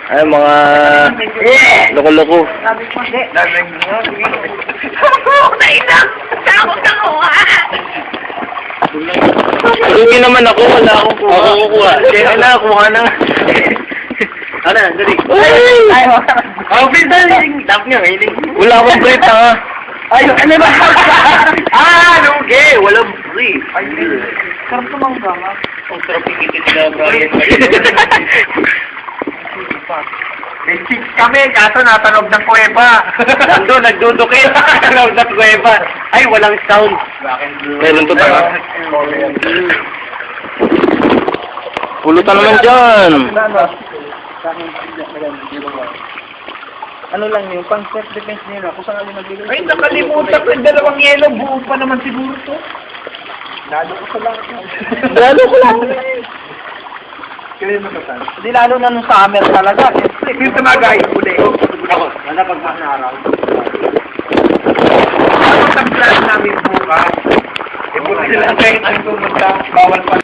Ay, mga loko-loko. Sabi ko, hindi. Nainak! Takot ako Hindi naman ako, wala akong kuha. Ako kukuha. Kaya na, kuha na. Ano, dali. Ay! Oh, please, dali. Tap nyo, hiling. Wala akong brief, ha? Ay, ano ba? Lugi! Walang brief. Ay, sarap tumangga, ha? Ang sarap ikitin nila, Brian. May chicks kami, kaso natanog ng kuweba. Nandun, nagdudukit. Nandun ng kuweba. Ay, walang sound. Meron to tayo. Pulutan naman dyan. Ano lang yun, pang self-defense nila, kung saan alin nagbigay. Ay, nakalimutan ko yung dalawang yelo. Buo pa naman siguro to. Lalo ko sa lahat. Lalo ko lang. Kaya mo sa saan? Hindi lalo na nung summer talaga. Yung tumagay, uli. Ako, ano pag araw? Ano ang plan namin bukas? E buti lang kahit ang pumunta, bawal pa.